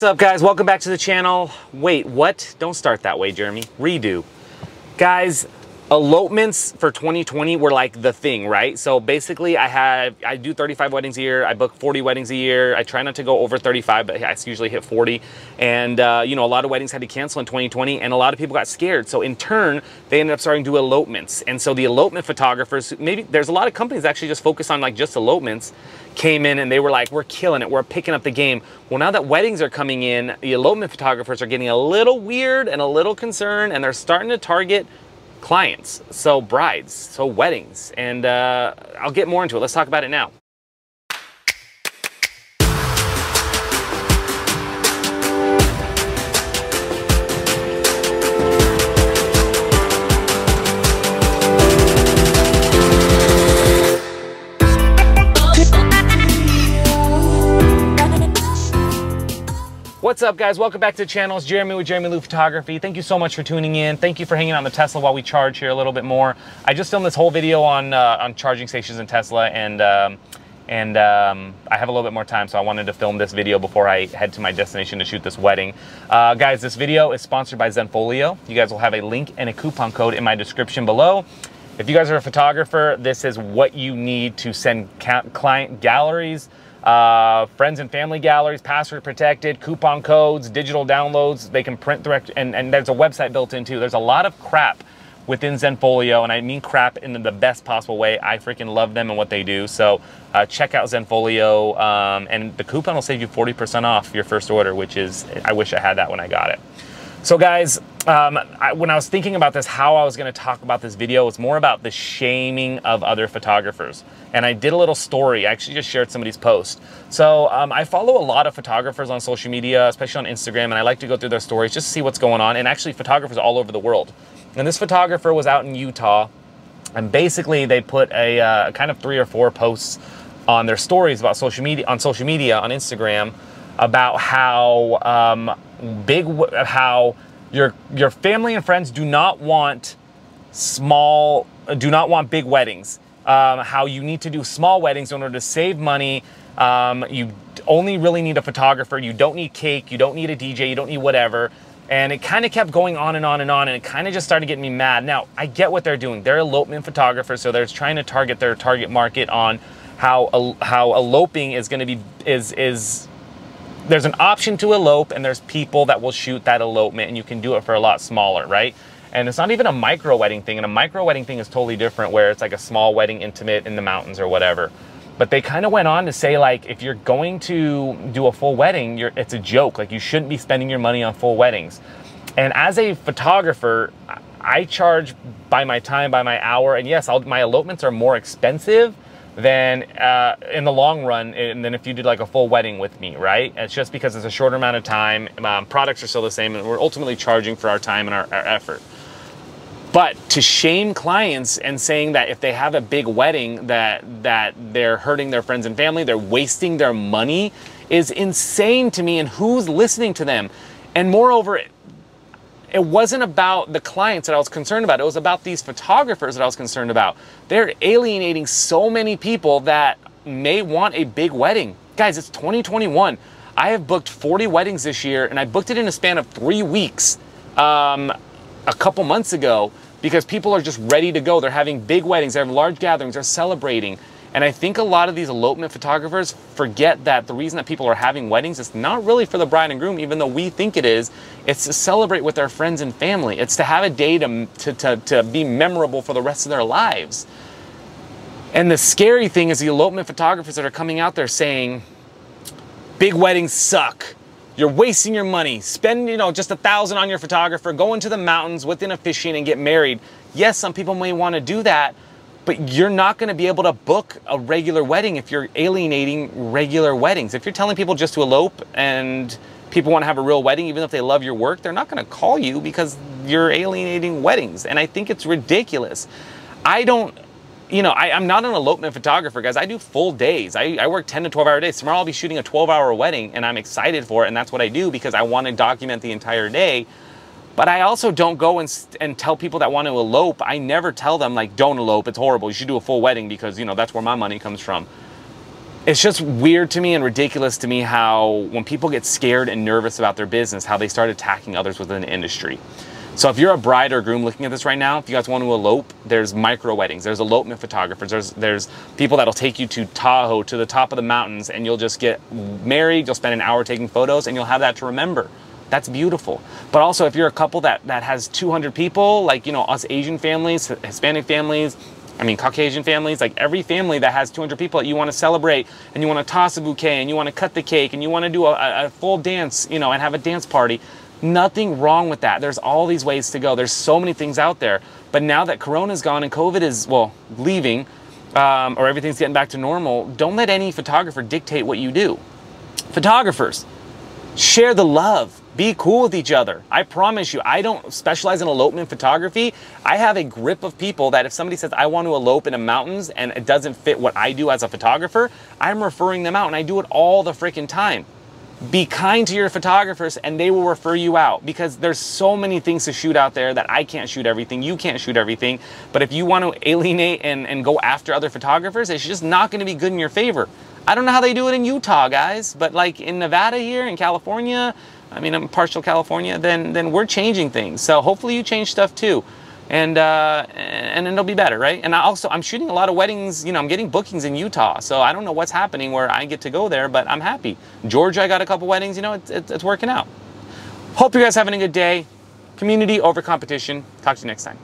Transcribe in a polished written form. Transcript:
What's up, guys? Welcome back to the channel. Wait, what? Don't start that way, Jeramie. Redo. Guys, elopements for 2020 were like the thing, right? So basically I do 35 weddings a year. I book 40 weddings a year. I try not to go over 35, but I usually hit 40. And you know, a lot of weddings had to cancel in 2020 and a lot of people got scared. So in turn, they ended up starting to do elopements. And so the elopement photographers, maybe there's a lot of companies that actually just focus on like just elopements, came in and they were like, we're killing it, we're picking up the game. Well, now that weddings are coming in, the elopement photographers are getting a little weird and a little concerned, and they're starting to target clients, so brides, so weddings. And I'll get more into it. Let's talk about it now. What's up, guys? Welcome back to the channel. It's Jeramie with Jeramie Photography. Thank you so much for tuning in. Thank you for hanging on the Tesla while we charge here a little bit more. I just filmed this whole video on charging stations in Tesla, and I have a little bit more time, so I wanted to film this video before I head to my destination to shoot this wedding. Guys, this video is sponsored by Zenfolio. You guys will have a link and a coupon code in my description below. If you guys are a photographer, this is what you need to send client galleries, friends and family galleries, password protected, coupon codes, digital downloads. They can print direct, and there's a website built in too. There's a lot of crap within Zenfolio, and I mean crap in the best possible way. I freaking love them and what they do. So check out Zenfolio, and the coupon will save you 40% off your first order, which is, I wish I had that when I got it. So guys, when I was thinking about this, how I was going to talk about this video, it's more about the shaming of other photographers. And I did a little story. I actually just shared somebody's post. So I follow a lot of photographers on social media, especially on Instagram, and I like to go through their stories just to see what's going on, and actually photographers all over the world. And this photographer was out in Utah, and basically they put a kind of 3 or 4 posts on their stories about social media, on Instagram, about how how your family and friends do not want big weddings. How you need to do small weddings in order to save money. You only really need a photographer. You don't need cake. You don't need a DJ. You don't need whatever. And it kind of kept going on and on and on, and it kind of just started getting me mad. Now, I get what they're doing. They're elopement photographers, so they're trying to target their target market on how eloping is going to be, there's an option to elope, and there's people that will shoot that elopement, and you can do it for a lot smaller, right? And it's not even a micro wedding thing, and a micro wedding thing is totally different, where it's like a small wedding, intimate in the mountains or whatever. But they kind of went on to say, like, if you're going to do a full wedding, it's a joke. Like, you shouldn't be spending your money on full weddings. And as a photographer, I charge by my time, by my hour, and yes, my elopements are more expensive than in the long run, and then if you did like a full wedding with me, right? It's just because it's a shorter amount of time. Products are still the same, and we're ultimately charging for our time and our effort. But to shame clients and saying that if they have a big wedding that they're hurting their friends and family, they're wasting their money, is insane to me, and who's listening to them? And moreover, it wasn't about the clients that I was concerned about. It was about these photographers that I was concerned about. They're alienating so many people that may want a big wedding. Guys, it's 2021. I have booked 40 weddings this year, and I booked it in a span of 3 weeks a couple months ago, because people are just ready to go. They're having big weddings, they have large gatherings, they're celebrating. And I think a lot of these elopement photographers forget that the reason that people are having weddings is not really for the bride and groom, even though we think it is. It's to celebrate with their friends and family. It's to have a day to be memorable for the rest of their lives. And the scary thing is the elopement photographers that are coming out there saying, big weddings suck. You're wasting your money. Spend, just $1,000 on your photographer, go into the mountains with an officiant and get married. Yes, some people may want to do that, but you're not going to be able to book a regular wedding if you're alienating regular weddings. If you're telling people just to elope and people want to have a real wedding, even if they love your work, they're not going to call you because you're alienating weddings. And I think it's ridiculous. I'm not an elopement photographer, guys. I do full days. I work 10 to 12-hour days. Tomorrow I'll be shooting a 12-hour wedding, and I'm excited for it, and that's what I do because I want to document the entire day. But I also don't go and tell people that want to elope. I never tell them, like, don't elope, it's horrible. You should do a full wedding because, that's where my money comes from. It's just weird to me and ridiculous to me how when people get scared and nervous about their business, how they start attacking others within the industry. So if you're a bride or groom looking at this right now, if you guys want to elope, there's micro weddings, there's elopement photographers, there's people that'll take you to Tahoe, to the top of the mountains, and you'll just get married, you'll spend an hour taking photos, and you'll have that to remember. That's beautiful. But also if you're a couple that has 200 people, like, you know, us Asian families, Hispanic families, Caucasian families, like every family that has 200 people that you want to celebrate, and you want to toss a bouquet, and you want to cut the cake, and you want to do a full dance, you know, and have a dance party. Nothing wrong with that. There's all these ways to go. There's so many things out there. But now that Corona's gone and COVID is, well, leaving, or everything's getting back to normal, don't let any photographer dictate what you do. Photographers, share the love. Be cool with each other. I promise you, I don't specialize in elopement photography. I have a grip of people that if somebody says, I want to elope in the mountains and it doesn't fit what I do as a photographer, I'm referring them out, and I do it all the freaking time. Be kind to your photographers and they will refer you out, because there's so many things to shoot out there that I can't shoot everything, you can't shoot everything. But if you want to alienate and go after other photographers, it's just not going to be good in your favor. I don't know how they do it in Utah, guys, but like in Nevada here, in California, I'm partial California, then we're changing things. So hopefully you change stuff too. And it'll be better, right? And I'm shooting a lot of weddings, you know, I'm getting bookings in Utah. So I don't know what's happening where I get to go there, but I'm happy. Georgia, I got a couple weddings, you know, it's working out. Hope you guys having a good day. Community over competition. Talk to you next time.